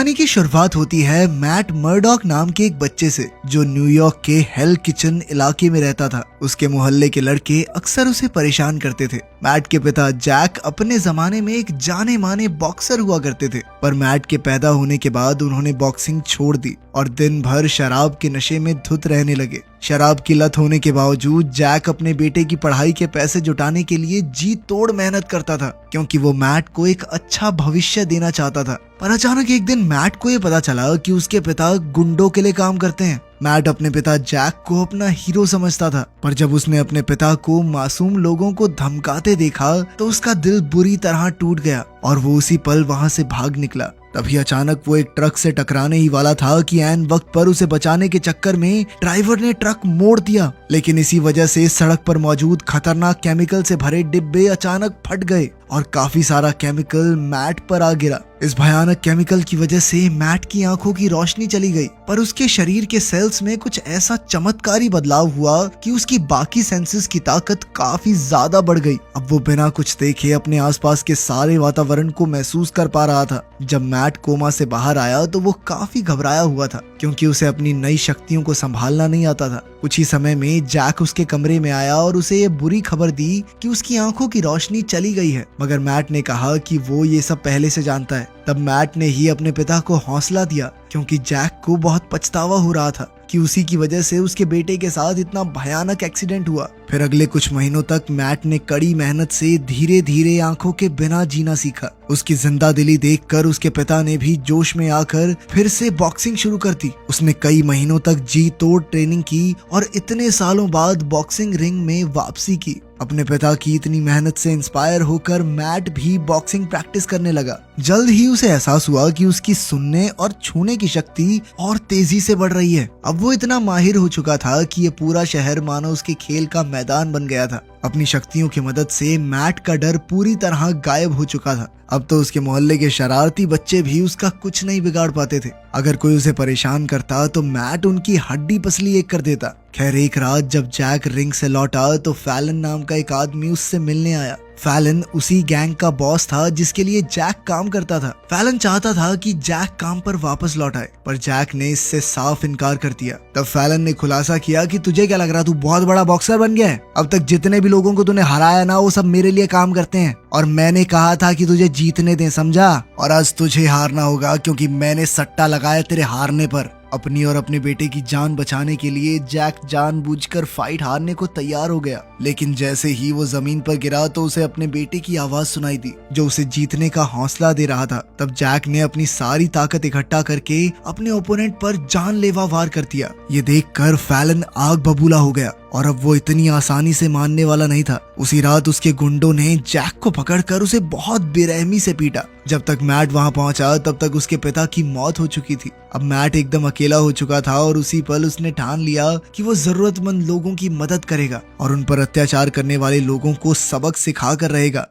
कहानी की शुरुआत होती है मैट मर्डॉक नाम के एक बच्चे से जो न्यूयॉर्क के हेल किचन इलाके में रहता था। उसके मोहल्ले के लड़के अक्सर उसे परेशान करते थे। मैट के पिता जैक अपने जमाने में एक जाने माने बॉक्सर हुआ करते थे, पर मैट के पैदा होने के बाद उन्होंने बॉक्सिंग छोड़ दी और दिन भर शराब के नशे में धुत रहने लगे। शराब की लत होने के बावजूद जैक अपने बेटे की पढ़ाई के पैसे जुटाने के लिए जी तोड़ मेहनत करता था, क्योंकि वो मैट को एक अच्छा भविष्य देना चाहता था। पर अचानक एक दिन मैट को ये पता चला कि उसके पिता गुंडों के लिए काम करते हैं। मैट अपने पिता जैक को अपना हीरो समझता था, पर जब उसने अपने पिता को मासूम लोगों को धमकाते देखा तो उसका दिल बुरी तरह टूट गया और वो उसी पल वहां से भाग निकला। तभी अचानक वो एक ट्रक से टकराने ही वाला था कि ऐन वक्त पर उसे बचाने के चक्कर में ड्राइवर ने ट्रक मोड़ दिया, लेकिन इसी वजह से सड़क पर मौजूद खतरनाक केमिकल से भरे डिब्बे अचानक फट गए और काफी सारा केमिकल मैट पर आ गिरा। इस भयानक केमिकल की वजह से मैट की आंखों की रोशनी चली गई, पर उसके शरीर के सेल्स में कुछ ऐसा चमत्कारी बदलाव हुआ कि उसकी बाकी सेंसेस की ताकत काफी ज्यादा बढ़ गई। अब वो बिना कुछ देखे अपने आसपास के सारे वातावरण को महसूस कर पा रहा था। जब मैट कोमा से बाहर आया तो वो काफी घबराया हुआ था, क्योंकि उसे अपनी नई शक्तियों को संभालना नहीं आता था। कुछ ही समय में जैक उसके कमरे में आया और उसे ये बुरी खबर दी कि उसकी आंखों की रोशनी चली गई है, मगर मैट ने कहा कि वो ये सब पहले से जानता है। तब मैट ने ही अपने पिता को हौसला दिया, क्योंकि जैक को बहुत पछतावा हो रहा था कि उसी की वजह से उसके बेटे के साथ इतना भयानक एक्सीडेंट हुआ। फिर अगले कुछ महीनों तक मैट ने कड़ी मेहनत से धीरे धीरे आंखों के बिना जीना सीखा। उसकी जिंदा दिली देखकर उसके पिता ने भी जोश में आकर फिर से बॉक्सिंग शुरू कर दी। उसने कई महीनों तक जी तोड़ ट्रेनिंग की और इतने सालों बाद बॉक्सिंग रिंग में वापसी की। अपने पिता की इतनी मेहनत से इंस्पायर होकर मैट भी बॉक्सिंग प्रैक्टिस करने लगा। जल्द ही उसे एहसास हुआ कि उसकी सुनने और छूने की शक्ति और तेजी से बढ़ रही है। अब वो इतना माहिर हो चुका था कि ये पूरा शहर मानो उसके खेल का मैदान बन गया था। अपनी शक्तियों की मदद से मैट का डर पूरी तरह गायब हो चुका था। अब तो उसके मोहल्ले के शरारती बच्चे भी उसका कुछ नहीं बिगाड़ पाते थे। अगर कोई उसे परेशान करता तो मैट उनकी हड्डी पसली एक कर देता। खैर, एक रात जब जैक रिंग से लौटा तो फैलन नाम का एक आदमी उससे मिलने आया। फैलन उसी गैंग का बॉस था जिसके लिए जैक काम करता था। फैलन चाहता था कि जैक काम पर वापस लौट आए, पर जैक ने इससे साफ इनकार कर दिया। तब फैलन ने खुलासा किया कि तुझे क्या लग रहा, तू बहुत बड़ा बॉक्सर बन गया है? अब तक जितने भी लोगों को तूने हराया ना, वो सब मेरे लिए काम करते हैं और मैंने कहा था कि तुझे जीतने दे, समझा? और आज तुझे हारना होगा, क्योंकि मैंने सट्टा लगाया तेरे हारने पर। अपनी और अपने बेटे की जान बचाने के लिए जैक जानबूझकर फाइट हारने को तैयार हो गया, लेकिन जैसे ही वो जमीन पर गिरा तो उसे अपने बेटे की आवाज सुनाई दी जो उसे जीतने का हौसला दे रहा था। तब जैक ने अपनी सारी ताकत इकट्ठा करके अपने ओपोनेंट पर जानलेवा वार कर दिया। ये देखकर फैलन आग बबूला हो गया और अब वो इतनी आसानी से मानने वाला नहीं था। उसी रात उसके गुंडों ने जैक को पकड़कर उसे बहुत बेरहमी से पीटा। जब तक मैट वहां पहुंचा तब तक उसके पिता की मौत हो चुकी थी। अब मैट एकदम अकेला हो चुका था और उसी पल उसने ठान लिया कि वो जरूरतमंद लोगों की मदद करेगा और उन पर अत्याचार करने वाले लोगों को सबक सिखा कर रहेगा।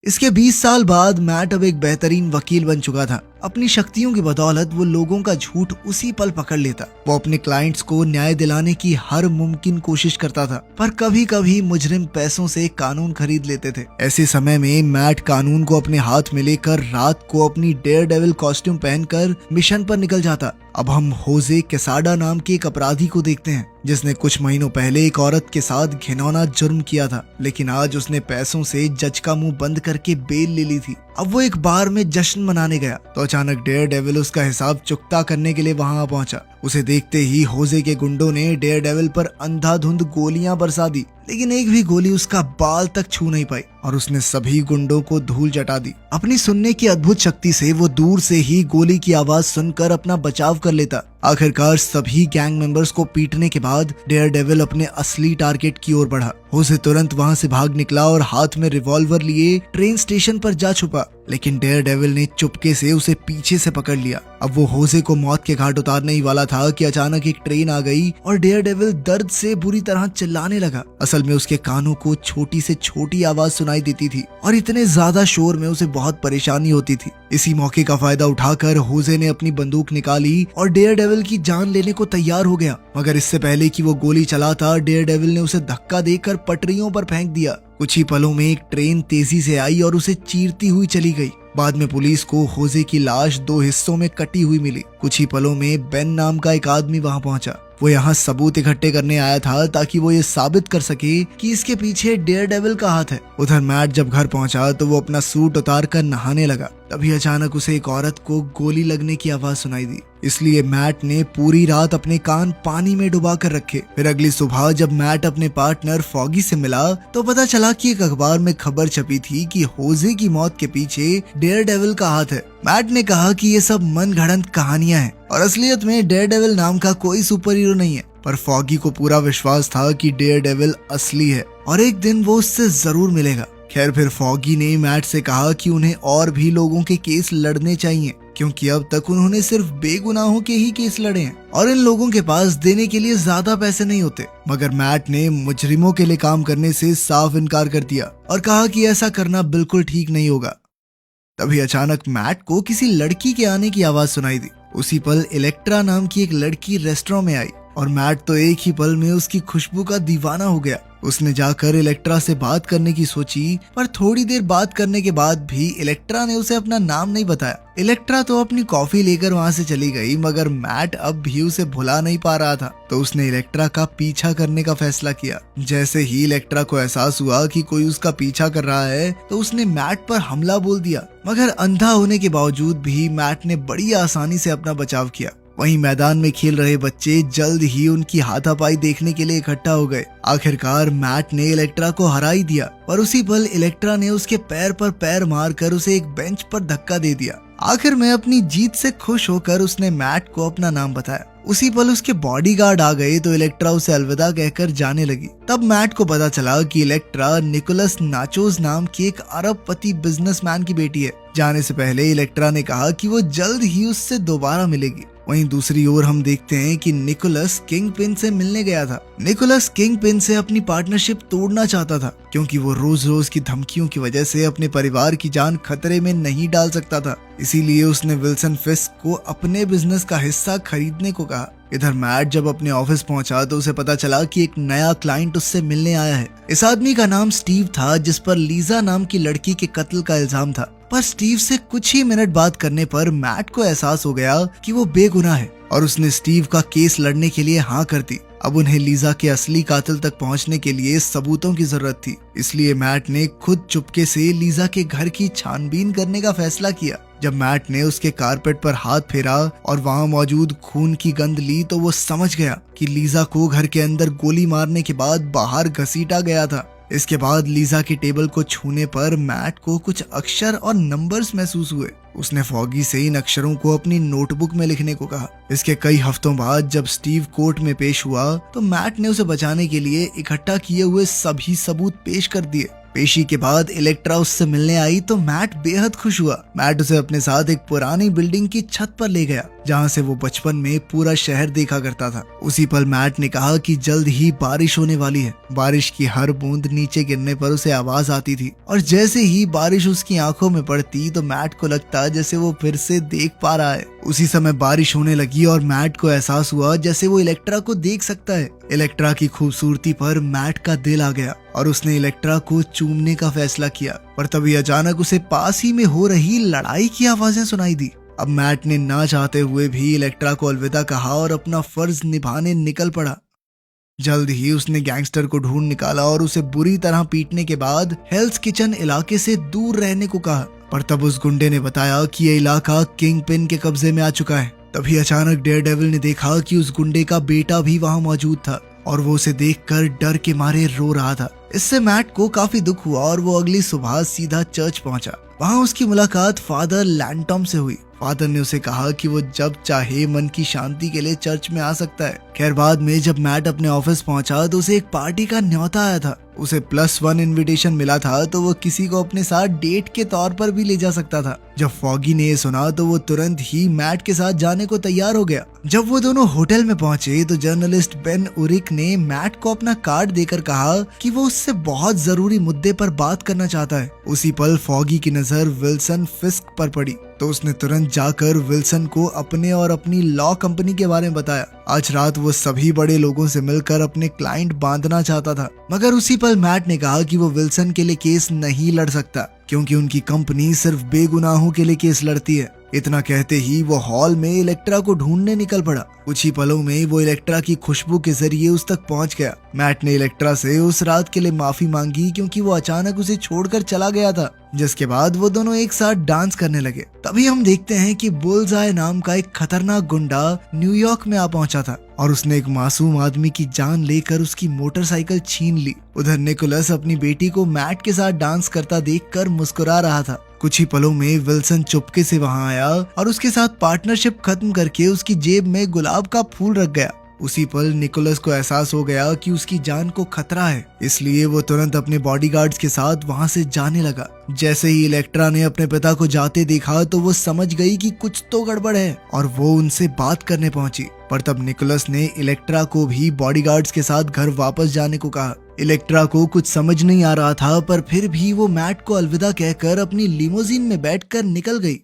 इसके 20 साल बाद मैट अब एक बेहतरीन वकील बन चुका था। अपनी शक्तियों की बदौलत वो लोगों का झूठ उसी पल पकड़ लेता। वो अपने क्लाइंट्स को न्याय दिलाने की हर मुमकिन कोशिश करता था, पर कभी कभी मुजरिम पैसों से कानून खरीद लेते थे। ऐसे समय में मैट कानून को अपने हाथ में लेकर रात को अपनी डेयर डेविल कॉस्ट्यूम पहनकर मिशन पर निकल जाता। अब हम होजे केसाडा नाम के एक अपराधी को देखते हैं जिसने कुछ महीनों पहले एक औरत के साथ घिनौना जुर्म किया था, लेकिन आज उसने पैसों से जज का मुंह बंद करके बेल ले ली थी। अब वो एक बार में जश्न मनाने गया तो अचानक डेयर डेविल उसका हिसाब चुकता करने के लिए वहां पहुंचा। उसे देखते ही होजे के गुंडों ने डेयर डेविल पर अंधाधुंध गोलियां बरसा दी, लेकिन एक भी गोली उसका बाल तक छू नहीं पाई और उसने सभी गुंडों को धूल चटा दी। अपनी सुनने की अद्भुत शक्ति से वो दूर से ही गोली की आवाज सुनकर अपना बचाव कर लेता। आखिरकार सभी गैंग मेंबर्स को पीटने के बाद डेयर डेविल अपने असली टारगेट की ओर बढ़ा। होजे तुरंत वहां से भाग निकला और हाथ में रिवॉल्वर लिए ट्रेन स्टेशन पर जा छुपा, लेकिन डेयर डेविल ने चुपके से उसे पीछे से पकड़ लिया। अब वो होजे को मौत के घाट उतारने ही वाला था कि अचानक एक ट्रेन आ गई और डेयर डेविल दर्द से बुरी तरह चिल्लाने लगा। असल में उसके कानों को छोटी से छोटी आवाज सुनाई देती थी और इतने ज्यादा शोर में उसे बहुत परेशानी होती थी। इसी मौके का फायदा उठाकर होजे ने अपनी बंदूक निकाली और डेयर डेविल की जान लेने को तैयार हो गया, मगर इससे पहले कि वो गोली चलाता डेयर डेविल ने उसे धक्का देकर पटरियों पर फेंक दिया। कुछ ही पलों में एक ट्रेन तेजी से आई और उसे चीरती हुई चली गई। बाद में पुलिस को होजे की लाश 2 हिस्सों में कटी हुई मिली। कुछ ही पलों में बेन नाम का एक आदमी वहां पहुंचा। वो यहाँ सबूत इकट्ठे करने आया था ताकि वो ये साबित कर सके कि इसके पीछे डेयरडेविल का हाथ है। उधर मैट जब घर पहुंचा तो वो अपना सूट उतार कर नहाने लगा। तभी अचानक उसे एक औरत को गोली लगने की आवाज सुनाई दी। इसलिए मैट ने पूरी रात अपने कान पानी में डुबा कर रखे। फिर अगली सुबह जब मैट अपने पार्टनर फॉगी से मिला तो पता चला कि एक अखबार में खबर छपी थी कि होजे की मौत के पीछे डेयरडेविल का हाथ है। मैट ने कहा कि ये सब मनगढ़ंत कहानियां हैं और असलियत में डेयरडेविल नाम का कोई सुपर हीरो नहीं है। पर फॉगी को पूरा विश्वास था कि डेयरडेविल असली है और एक दिन वो उससे जरूर मिलेगा। खैर फिर फॉगी ने मैट से कहा कि उन्हें और भी लोगों के केस लड़ने चाहिए, क्योंकि अब तक उन्होंने सिर्फ बेगुनाहों के ही केस लड़े हैं और इन लोगों के पास देने के लिए ज्यादा पैसे नहीं होते। मगर मैट ने मुजरिमों के लिए काम करने से साफ इनकार कर दिया और कहा कि ऐसा करना बिल्कुल ठीक नहीं होगा। तभी अचानक मैट को किसी लड़की के आने की आवाज सुनाई दी। उसी पल इलेक्ट्रा नाम की एक लड़की रेस्टोरेंट में आई और मैट तो एक ही पल में उसकी खुशबू का दीवाना हो गया। उसने जाकर इलेक्ट्रा से बात करने की सोची, पर थोड़ी देर बात करने के बाद भी इलेक्ट्रा ने उसे अपना नाम नहीं बताया। इलेक्ट्रा तो अपनी कॉफी लेकर वहां से चली गई, मगर मैट अब भी उसे भुला नहीं पा रहा था। तो उसने इलेक्ट्रा का पीछा करने का फैसला किया। जैसे ही इलेक्ट्रा को एहसास हुआ कि कोई उसका पीछा कर रहा है तो उसने मैट पर हमला बोल दिया, मगर अंधा होने के बावजूद भी मैट ने बड़ी आसानी से अपना बचाव किया। वहीं मैदान में खेल रहे बच्चे जल्द ही उनकी हाथापाई देखने के लिए इकट्ठा हो गए। आखिरकार मैट ने इलेक्ट्रा को हरा ही दिया और उसी पल इलेक्ट्रा ने उसके पैर पर पैर मारकर उसे एक बेंच पर धक्का दे दिया। आखिर में अपनी जीत से खुश होकर उसने मैट को अपना नाम बताया। उसी पल उसके बॉडीगार्ड आ गए तो इलेक्ट्रा उसे अलविदा कहकर जाने लगी। तब मैट को पता चला कि इलेक्ट्रा निकोलस नाचोस नाम के एक अरबपति बिजनेसमैन की बेटी है। जाने से पहले इलेक्ट्रा ने कहा कि वो जल्द ही उससे दोबारा मिलेगी। वहीं दूसरी ओर हम देखते हैं कि निकोलस किंगपिन से मिलने गया था। निकोलस किंगपिन से अपनी पार्टनरशिप तोड़ना चाहता था, क्योंकि वो रोज रोज की धमकियों की वजह से अपने परिवार की जान खतरे में नहीं डाल सकता था। इसीलिए उसने विल्सन फिस्क को अपने बिजनेस का हिस्सा खरीदने को कहा। इधर मैट जब अपने ऑफिस पहुंचा तो उसे पता चला कि एक नया क्लाइंट उससे मिलने आया है। इस आदमी का नाम स्टीव था, जिस पर लीजा नाम की लड़की के कत्ल का इल्जाम था। पर स्टीव से कुछ ही मिनट बात करने पर मैट को एहसास हो गया कि वो बेगुनाह है और उसने स्टीव का केस लड़ने के लिए हाँ कर दी। अब उन्हें लीजा के असली कातिल तक पहुंचने के लिए सबूतों की जरूरत थी। इसलिए मैट ने खुद चुपके से लीजा के घर की छानबीन करने का फैसला किया। जब मैट ने उसके कारपेट पर हाथ फेरा और वहां मौजूद खून की गंध ली तो वो समझ गया कि लीजा को घर के अंदर गोली मारने के बाद बाहर घसीटा गया था। इसके बाद लीजा के टेबल को छूने पर मैट को कुछ अक्षर और नंबर्स महसूस हुए। उसने फॉगी से इन अक्षरों को अपनी नोटबुक में लिखने को कहा। इसके कई हफ्तों बाद जब स्टीव कोर्ट में पेश हुआ तो मैट ने उसे बचाने के लिए इकट्ठा किए हुए सभी सबूत पेश कर दिए। पेशी के बाद इलेक्ट्रा उससे मिलने आई तो मैट बेहद खुश हुआ। मैट उसे अपने साथ एक पुरानी बिल्डिंग की छत पर ले गया, जहां से वो बचपन में पूरा शहर देखा करता था। उसी पल मैट ने कहा कि जल्द ही बारिश होने वाली है। बारिश की हर बूंद नीचे गिरने पर उसे आवाज आती थी और जैसे ही बारिश उसकी आंखों में पड़ती तो मैट को लगता जैसे वो फिर से देख पा रहा है। उसी समय बारिश होने लगी और मैट को एहसास हुआ जैसे वो इलेक्ट्रा को देख सकता है। इलेक्ट्रा की खूबसूरती पर मैट का दिल आ गया और उसने इलेक्ट्रा को चूमने का फैसला किया। पर तभी अचानक उसे पास ही में हो रही लड़ाई की आवाजें सुनाई दी। अब मैट ने ना चाहते हुए भी इलेक्ट्रा को अलविदा कहा और अपना फर्ज निभाने निकल पड़ा। जल्द ही उसने गैंगस्टर को ढूंढ निकाला और उसे बुरी तरह पीटने के बाद हेल्स किचन इलाके से दूर रहने को कहा। पर तब उस गुंडे ने बताया कि ये इलाका किंगपिन के कब्जे में आ चुका है। तभी अचानक डेयरडेविल ने देखा कि उस गुंडे का बेटा भी वहां मौजूद था और वो उसे देखकर डर के मारे रो रहा था। इससे मैट को काफी दुख हुआ और वो अगली सुबह सीधा चर्च पहुंचा। वहां उसकी मुलाकात फादर लैंटॉम से हुई। फादर ने उसे कहा कि वो जब चाहे मन की शांति के लिए चर्च में आ सकता है। खैर बाद में जब मैट अपने ऑफिस पहुंचा तो उसे एक पार्टी का न्योता आया था। उसे +1 इनविटेशन मिला था तो वो किसी को अपने साथ डेट के तौर पर भी ले जा सकता था। जब फॉगी ने ये सुना तो वो तुरंत ही मैट के साथ जाने को तैयार हो गया। जब वो दोनों होटल में पहुंचे तो जर्नलिस्ट बेन उरिक ने मैट को अपना कार्ड देकर कहा कि वो उससे बहुत जरूरी मुद्दे पर बात करना चाहता है। उसी पल फॉगी की नजर विल्सन फिस्क पर पड़ी तो उसने तुरंत जाकर विल्सन को अपने और अपनी लॉ कंपनी के बारे में बताया। आज रात वो सभी बड़े लोगों से मिलकर अपने क्लाइंट बांधना चाहता था, मगर उसी पल मैट ने कहा कि वो विल्सन के लिए केस नहीं लड़ सकता क्योंकि उनकी कंपनी सिर्फ बेगुनाहों के लिए केस लड़ती है। इतना कहते ही वो हॉल में इलेक्ट्रा को ढूंढने निकल पड़ा। कुछ ही पलों में वो इलेक्ट्रा की खुशबू के जरिए उस तक पहुंच गया। मैट ने इलेक्ट्रा से उस रात के लिए माफी मांगी क्योंकि वो अचानक उसे छोड़कर चला गया था, जिसके बाद वो दोनों एक साथ डांस करने लगे। तभी हम देखते हैं कि बुल्सआई नाम का एक खतरनाक गुंडा न्यूयॉर्क में आ पहुंचा था और उसने एक मासूम आदमी की जान लेकर उसकी मोटरसाइकिल छीन ली। उधर निकोलस अपनी बेटी को मैट के साथ डांस करता देखकर मुस्कुरा रहा था। कुछ ही पलों में विल्सन चुपके से वहां आया और उसके साथ पार्टनरशिप खत्म करके उसकी जेब में गुलाब का फूल रख गया। उसी पल निकोलस को एहसास हो गया कि उसकी जान को खतरा है, इसलिए वो तुरंत अपने बॉडीगार्ड्स के साथ वहां से जाने लगा। जैसे ही इलेक्ट्रा ने अपने पिता को जाते देखा तो वो समझ गई कि कुछ तो गड़बड़ है और वो उनसे बात करने पहुंची। पर तब निकोलस ने इलेक्ट्रा को भी बॉडीगार्ड्स के साथ घर वापस जाने को कहा। इलेक्ट्रा को कुछ समझ नहीं आ रहा था, पर फिर भी वो मैट को अलविदा कहकर अपनी लिमोजिन में बैठकर निकल गई।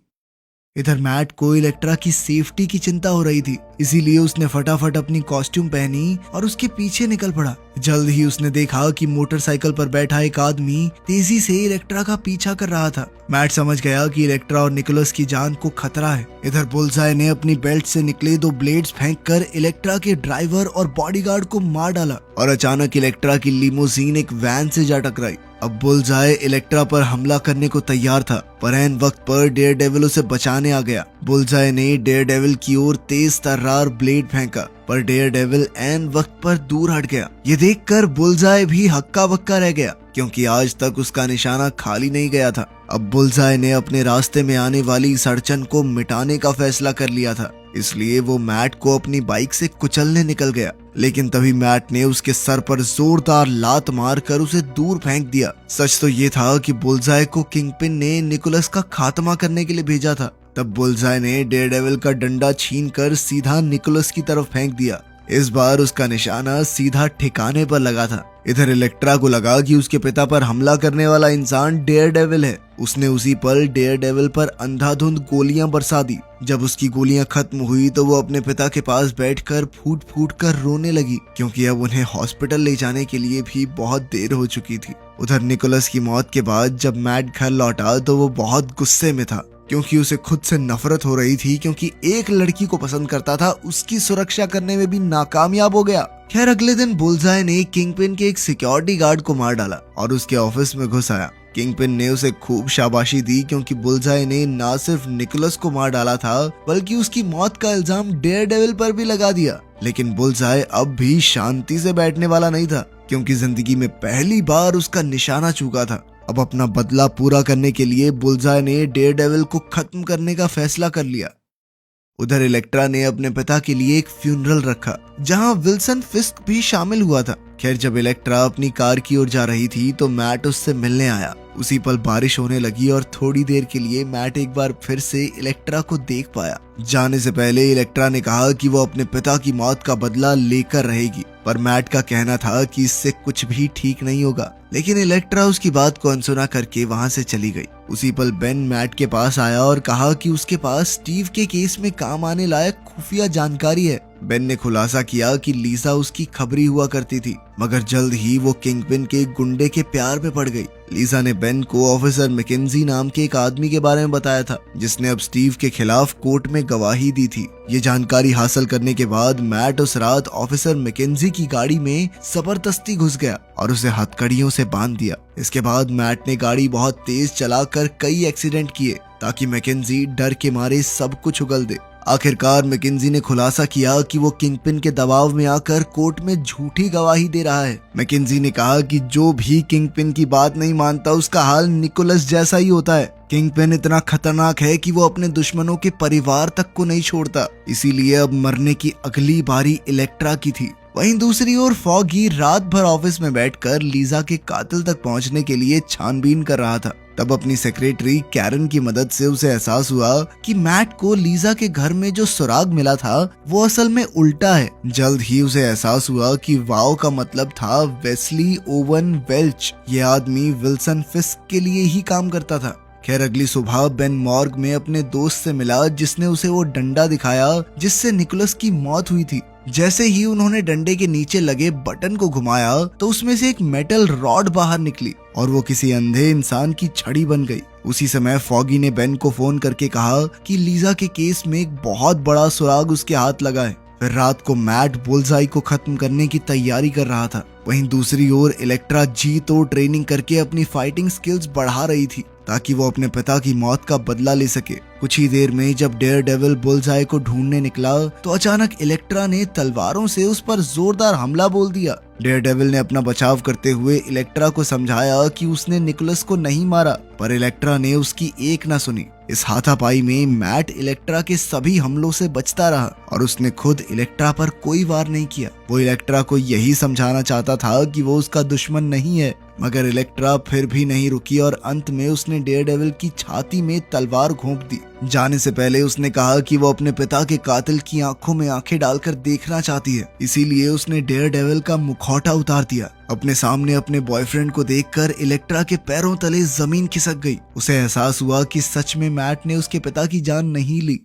इधर मैट को इलेक्ट्रा की सेफ्टी की चिंता हो रही थी, इसीलिए उसने फटाफट अपनी कॉस्ट्यूम पहनी और उसके पीछे निकल पड़ा। जल्द ही उसने देखा कि मोटरसाइकिल पर बैठा एक आदमी तेजी से इलेक्ट्रा का पीछा कर रहा था। मैट समझ गया कि इलेक्ट्रा और निकोलस की जान को खतरा है। इधर बुल्सआई ने अपनी बेल्ट से निकले 2 ब्लेड्स फेंककर इलेक्ट्रा के ड्राइवर और बॉडीगार्ड को मार डाला और अचानक इलेक्ट्रा की लिमोजीन एक वैन से जा टकराई। अब बुल्सआई इलेक्ट्रा पर हमला करने को तैयार था, पर ऐन वक्त पर डेयरडेविल उसे बचाने आ गया। बुल्सआई ने डेयरडेविल की ओर तेज तर्रार ब्लेड फेंका, पर डेयरडेविल ऐन वक्त पर दूर हट गया। ये देखकर बुल्सआई भी हक्का बक्का रह गया क्योंकि आज तक उसका निशाना खाली नहीं गया था। अब बुल्सआई ने अपने रास्ते में आने वाली इस अड़चन को मिटाने का फैसला कर लिया था, इसलिए वो मैट को अपनी बाइक से कुचलने निकल गया। लेकिन तभी मैट ने उसके सर पर जोरदार लात मारकर उसे दूर फेंक दिया। सच तो ये था कि बुल्सआई को किंगपिन ने निकोलस का खात्मा करने के लिए भेजा था। तब बुल्सआई ने डेयरडेविल का डंडा छीनकर सीधा निकोलस की तरफ फेंक दिया। इस बार उसका निशाना सीधा ठिकाने पर लगा था। इधर इलेक्ट्रा को लगा कि उसके पिता पर हमला करने वाला इंसान डेयरडेविल है। उसने उसी पल डेयरडेविल पर अंधाधुंध गोलियां बरसा दी। जब उसकी गोलियां खत्म हुई तो वो अपने पिता के पास बैठकर फूट फूट कर रोने लगी क्योंकि अब उन्हें हॉस्पिटल ले जाने के लिए भी बहुत देर हो चुकी थी। उधर निकोलस की मौत के बाद जब मैट घर लौटा तो वो बहुत गुस्से में था क्योंकि उसे खुद से नफरत हो रही थी क्योंकि एक लड़की को पसंद करता था, उसकी सुरक्षा करने में भी नाकामयाब हो गया। खैर अगले दिन बुल्सआई ने किंगपिन के एक सिक्योरिटी गार्ड को मार डाला और उसके ऑफिस में घुस आया। किंगपिन ने उसे खूब शाबाशी दी क्योंकि बुल्सआई ने न सिर्फ निकोलस को मार डाला था बल्कि उसकी मौत का इल्जाम डेयरडेविल पर भी लगा दिया। लेकिन बुल्सआई अब भी शांति से बैठने वाला नहीं था क्योंकि जिंदगी में पहली बार उसका निशाना चूका था। अब अपना बदला पूरा करने के लिए बुल्सआई ने डेयरडेविल को खत्म करने का फैसला कर लिया। उधर इलेक्ट्रा ने अपने पिता के लिए एक फ्यूनरल रखा जहां विल्सन फिस्क भी शामिल हुआ था। खैर जब इलेक्ट्रा अपनी कार की ओर जा रही थी तो मैट उससे मिलने आया। उसी पल बारिश होने लगी और थोड़ी देर के लिए मैट एक बार फिर से इलेक्ट्रा को देख पाया। जाने से पहले इलेक्ट्रा ने कहा कि वो अपने पिता की मौत का बदला लेकर रहेगी, पर मैट का कहना था कि इससे कुछ भी ठीक नहीं होगा। लेकिन इलेक्ट्रा उसकी बात को अनसुना करके वहां से चली गई। उसी पल बेन मैट के पास आया और कहा कि उसके पास स्टीव के केस में काम आने लायक खुफिया जानकारी है। बेन ने खुलासा किया कि लीसा उसकी खबरी हुआ करती थी, मगर जल्द ही वो किंगपिन के गुंडे के प्यार में पड़ गई। लीसा ने बेन को ऑफिसर मैकेंजी नाम के एक आदमी के बारे में बताया था जिसने अब स्टीव के खिलाफ कोर्ट में गवाही दी थी। ये जानकारी हासिल करने के बाद मैट उस रात ऑफिसर मैकेंजी की गाड़ी में जबरदस्ती घुस गया और उसे हथकड़ियों से बांध दिया। इसके बाद मैट ने गाड़ी बहुत तेज चलाकर कई एक्सीडेंट किए ताकि मैकेंजी डर के मारे सब कुछ उगल दे। आखिरकार मैकेंजी ने खुलासा किया कि वो किंगपिन के दबाव में आकर कोर्ट में झूठी गवाही दे रहा है। मैकेंजी ने कहा कि जो भी किंगपिन की बात नहीं मानता उसका हाल निकोलस जैसा ही होता है। किंगपिन इतना खतरनाक है कि वो अपने दुश्मनों के परिवार तक को नहीं छोड़ता, इसीलिए अब मरने की अगली बारी इलेक्ट्रा की थी। वहीं दूसरी ओर फॉगी रात भर ऑफिस में बैठकर लीजा के कातिल तक पहुंचने के लिए छानबीन कर रहा था। तब अपनी सेक्रेटरी कैरन की मदद से उसे एहसास हुआ कि मैट को लीजा के घर में जो सुराग मिला था वो असल में उल्टा है। जल्द ही उसे एहसास हुआ कि वाव का मतलब था वेस्ली ओवन वेल्च। ये आदमी विल्सन फिस्क के लिए ही काम करता था। खैर अगली सुबह बेन मॉर्ग में अपने दोस्त से मिला जिसने उसे वो डंडा दिखाया जिससे निकोलस की मौत हुई थी। जैसे ही उन्होंने डंडे के नीचे लगे बटन को घुमाया तो उसमें से एक मेटल रॉड बाहर निकली और वो किसी अंधे इंसान की छड़ी बन गई। उसी समय फॉगी ने बेन को फोन करके कहा कि लीजा के केस में एक बहुत बड़ा सुराग उसके हाथ लगा है। फिर रात को मैट बुलजाई को खत्म करने की तैयारी कर रहा था। वहीं दूसरी ओर इलेक्ट्रा जी तोड़ ट्रेनिंग करके अपनी फाइटिंग स्किल्स बढ़ा रही थी ताकि वो अपने पिता की मौत का बदला ले सके। कुछ ही देर में जब डेयर डेविल बुलजाई को ढूंढने निकला तो अचानक इलेक्ट्रा ने तलवारों से उस पर जोरदार हमला बोल दिया। डेयर डेविल ने अपना बचाव करते हुए इलेक्ट्रा को समझाया कि उसने निकोलस को नहीं मारा, पर इलेक्ट्रा ने उसकी एक ना सुनी। इस हाथापाई में मैट इलेक्ट्रा के सभी हमलों से बचता रहा और उसने खुद इलेक्ट्रा पर कोई वार नहीं किया। वो इलेक्ट्रा को यही समझाना चाहता था कि वो उसका दुश्मन नहीं है, मगर इलेक्ट्रा फिर भी नहीं रुकी और अंत में उसने डेयर डेविल की छाती में तलवार घोंप दी। जाने से पहले उसने कहा कि वो अपने पिता के कातिल की आंखों में आंखें डालकर देखना चाहती है, इसीलिए उसने डेयर डेविल का मुखौटा उतार दिया। अपने सामने अपने बॉयफ्रेंड को देखकर इलेक्ट्रा के पैरों तले जमीन खिसक गई। उसे एहसास हुआ कि सच में मैट ने उसके पिता की जान नहीं ली।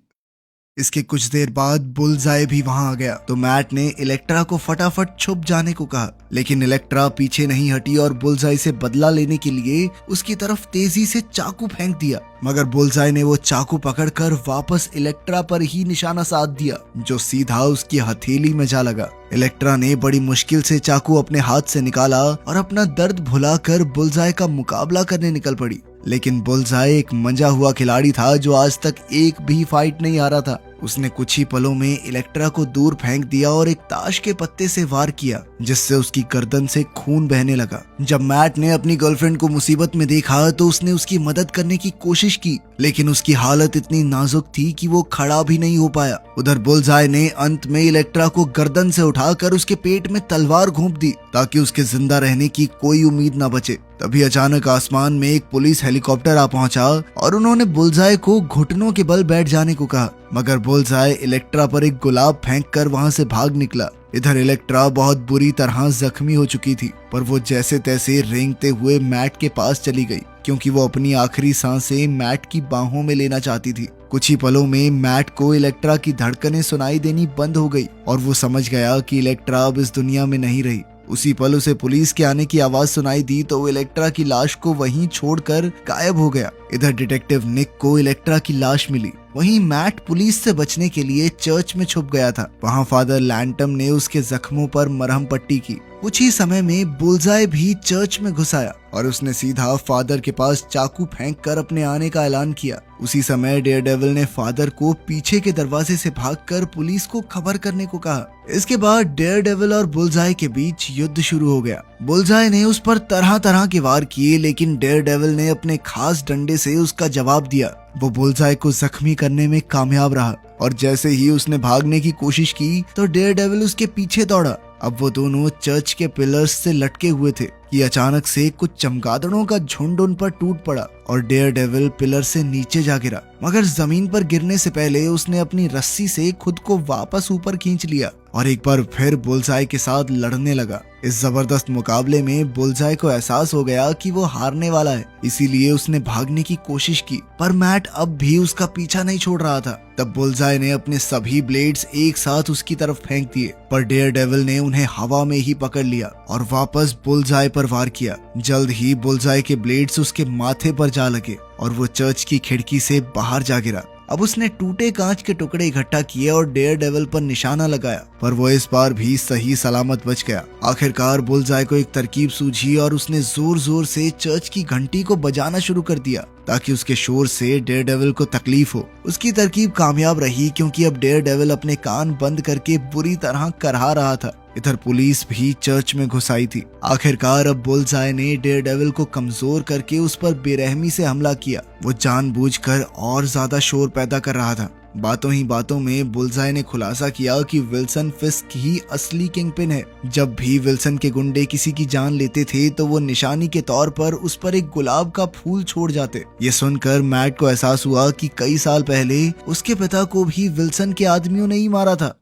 इसके कुछ देर बाद बुलजाई भी वहां आ गया तो मैट ने इलेक्ट्रा को फटाफट छुप जाने को कहा, लेकिन इलेक्ट्रा पीछे नहीं हटी और बुलजाई से बदला लेने के लिए उसकी तरफ तेजी से चाकू फेंक दिया। मगर बुलजाई ने वो चाकू पकड़कर वापस इलेक्ट्रा पर ही निशाना साध दिया जो सीधा उसकी हथेली में जा लगा। इलेक्ट्रा ने बड़ी मुश्किल से चाकू अपने हाथ से निकाला और अपना दर्द भुलाकर बुलजाई का मुकाबला करने निकल पड़ी। लेकिन बुलजाई एक मंजा हुआ खिलाड़ी था जो आज तक एक भी फाइट नहीं हारा था। उसने कुछ ही पलों में इलेक्ट्रा को दूर फेंक दिया और एक ताश के पत्ते से वार किया जिससे उसकी गर्दन से खून बहने लगा। जब मैट ने अपनी गर्लफ्रेंड को मुसीबत में देखा तो उसने उसकी मदद करने की कोशिश की, लेकिन उसकी हालत इतनी नाजुक थी कि वो खड़ा भी नहीं हो पाया। उधर बुलजाई ने अंत में इलेक्ट्रा को गर्दन से उठाकर उसके पेट में तलवार घोंप दी ताकि उसके जिंदा रहने की कोई उम्मीद न बचे। तभी अचानक आसमान में एक पुलिस हेलीकॉप्टर आ पहुंचा और उन्होंने बुलजाई को घुटनों के बल बैठ जाने को कहा, मगर बुलजाई इलेक्ट्रा पर एक गुलाब फेंककर वहां से भाग निकला। इधर इलेक्ट्रा बहुत बुरी तरह जख्मी हो चुकी थी, पर वो जैसे तैसे रेंगते हुए मैट के पास चली गई क्योंकि वो अपनी आखिरी सांसें मैट की बाहों में लेना चाहती थी। कुछ ही पलों में मैट को इलेक्ट्रा की धड़कनें सुनाई देनी बंद हो गई और वो समझ गया कि इलेक्ट्रा अब इस दुनिया में नहीं रही। उसी पल उसे पुलिस के आने की आवाज सुनाई दी तो वो इलेक्ट्रा की लाश को वहीं छोड़कर गायब हो गया। इधर डिटेक्टिव निक को इलेक्ट्रा की लाश मिली। वहीं मैट पुलिस से बचने के लिए चर्च में छुप गया था। वहां फादर लैंटम ने उसके जख्मों पर मरहम पट्टी की। कुछ ही समय में बुलजाई भी चर्च में घुस आया और उसने सीधा फादर के पास चाकू फेंककर अपने आने का ऐलान किया। उसी समय डेयर डेविल ने फादर को पीछे के दरवाजे से भागकर पुलिस को खबर करने को कहा। इसके बाद डेयर डेविल और बुलजाई के बीच युद्ध शुरू हो गया। बुलजाई ने उस पर तरह तरह के वार किए, लेकिन डेयर डेविल ने अपने खास डंडे से उसका जवाब दिया। वो बुलजाई को जख्मी करने में कामयाब रहा और जैसे ही उसने भागने की कोशिश की तो डेयर डेविल उसके पीछे दौड़ा। अब वो दोनों चर्च के पिलर्स से लटके हुए थे कि अचानक से कुछ चमगादड़ों का झुंड उन पर टूट पड़ा और डेयर डेविल पिलर से नीचे जा गिरा, मगर जमीन पर गिरने से पहले उसने अपनी रस्सी से खुद को वापस ऊपर खींच लिया और एक बार फिर बुलजाई के साथ लड़ने लगा। इस जबरदस्त मुकाबले में बुलजाई को एहसास हो गया कि वो हारने वाला है, इसीलिए उसने भागने की कोशिश की, पर मैट अब भी उसका पीछा नहीं छोड़ रहा था। तब बुलजाई ने अपने सभी ब्लेड्स एक साथ उसकी तरफ फेंक दिए, पर डेयर डेविल ने उन्हें हवा में ही पकड़ लिया और वापस बुलजाई पर वार किया। जल्द ही बुलजाई के ब्लेड्स उसके माथे पर जा लगे और वो चर्च की खिड़की से बाहर जा गिरा। अब उसने टूटे कांच के टुकड़े इकट्ठा किए और डेयर डेविल पर निशाना लगाया, पर वो इस बार भी सही सलामत बच गया। आखिरकार बुलजाई को एक तरकीब सूझी और उसने जोर जोर से चर्च की घंटी को बजाना शुरू कर दिया ताकि उसके शोर से डेयर डेविल को तकलीफ हो। उसकी तरकीब कामयाब रही क्योंकि अब डेयर डेविल अपने कान बंद करके बुरी तरह करहा रहा था। इधर पुलिस भी चर्च में घुस आई थी। आखिरकार अब बुलजाई ने डेयर डेविल को कमजोर करके उस पर बेरहमी से हमला किया। वो जानबूझकर और ज्यादा शोर पैदा कर रहा था। बातों ही बातों में बुलजाई ने खुलासा किया कि विल्सन फिस्क ही असली किंगपिन है। जब भी विल्सन के गुंडे किसी की जान लेते थे तो वो निशानी के तौर पर उस पर एक गुलाब का फूल छोड़ जाते। ये सुनकर मैट को एहसास हुआ कि कई साल पहले उसके पिता को भी विल्सन के आदमियों ने ही मारा था।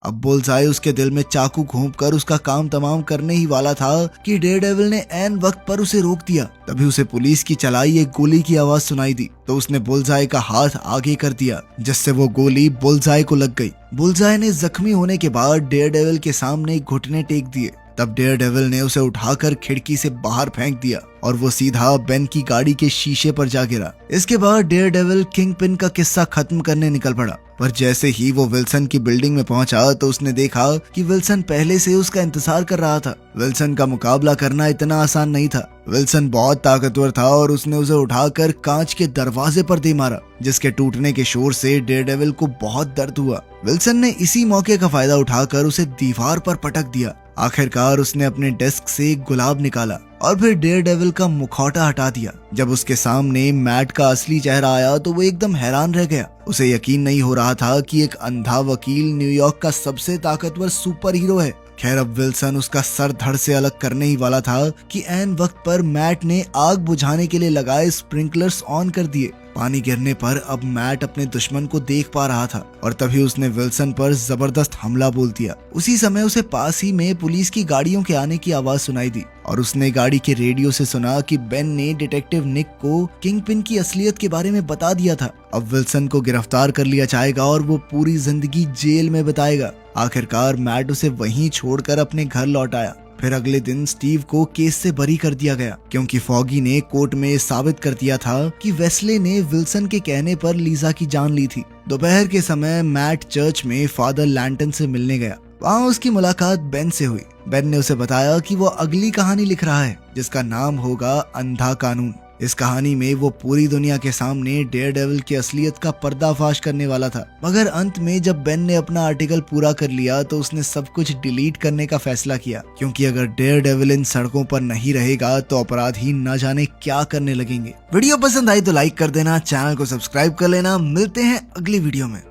अब बुल्सआई उसके दिल में चाकू घोंपकर उसका काम तमाम करने ही वाला था कि डेयरडेविल ने ऐन वक्त पर उसे रोक दिया। तभी उसे पुलिस की चलाई एक गोली की आवाज सुनाई दी तो उसने बुल्सआई का हाथ आगे कर दिया, जिससे वो गोली बुल्सआई को लग गई। बुल्सआई ने जख्मी होने के बाद डेयरडेविल के सामने घुटने टेक दिए। तब डेयरडेविल ने उसे उठाकर खिड़की से बाहर फेंक दिया और वो सीधा बेन की गाड़ी के शीशे पर जा गिरा। इसके बाद डेयरडेविल किंगपिन का किस्सा खत्म करने निकल पड़ा, पर जैसे ही वो विल्सन की बिल्डिंग में पहुंचा तो उसने देखा कि विल्सन पहले से उसका इंतजार कर रहा था। विल्सन का मुकाबला करना इतना आसान नहीं था। विल्सन बहुत ताकतवर था और उसने उसे उठाकर कांच के दरवाजे पर दे मारा, जिसके टूटने के शोर से डेयरडेविल को बहुत दर्द हुआ। विल्सन ने इसी मौके का फायदा उठाकर उसे दीवार पर पटक दिया। आखिरकार उसने अपने डेस्क से एक गुलाब निकाला और फिर डेयरडेविल का मुखौटा हटा दिया। जब उसके सामने मैट का असली चेहरा आया तो वो एकदम हैरान रह गया। उसे यकीन नहीं हो रहा था कि एक अंधा वकील न्यूयॉर्क का सबसे ताकतवर सुपर हीरो है। खैर, अब विल्सन उसका सर धड़ से अलग करने ही वाला था कि ऐन वक्त पर मैट ने आग बुझाने के लिए लगाए स्प्रिंकलर्स ऑन कर दिए। पानी गिरने पर अब मैट अपने दुश्मन को देख पा रहा था और तभी उसने विल्सन पर जबरदस्त हमला बोल दिया। उसी समय उसे पास ही में पुलिस की गाड़ियों के आने की आवाज सुनाई दी और उसने गाड़ी के रेडियो से सुना कि बेन ने डिटेक्टिव निक को किंगपिन की असलियत के बारे में बता दिया था। अब विल्सन को गिरफ्तार कर लिया जाएगा और वो पूरी जिंदगी जेल में बिताएगा। आखिरकार मैट उसे वहीं छोड़कर अपने घर लौट आया। फिर अगले दिन स्टीव को केस से बरी कर दिया गया क्योंकि फॉगी ने कोर्ट में साबित कर दिया था कि वेस्ले ने विल्सन के कहने पर लीजा की जान ली थी। दोपहर के समय मैट चर्च में फादर लैंटन से मिलने गया। वहाँ उसकी मुलाकात बेन से हुई। बेन ने उसे बताया कि वो अगली कहानी लिख रहा है जिसका नाम होगा अंधा कानून। इस कहानी में वो पूरी दुनिया के सामने डेयरडेविल की असलियत का पर्दाफाश करने वाला था, मगर अंत में जब बेन ने अपना आर्टिकल पूरा कर लिया तो उसने सब कुछ डिलीट करने का फैसला किया, क्योंकि अगर डेयरडेविल इन सड़कों पर नहीं रहेगा तो अपराधी न जाने क्या करने लगेंगे। वीडियो पसंद आई तो लाइक कर देना, चैनल को सब्सक्राइब कर लेना। मिलते हैं अगली वीडियो में।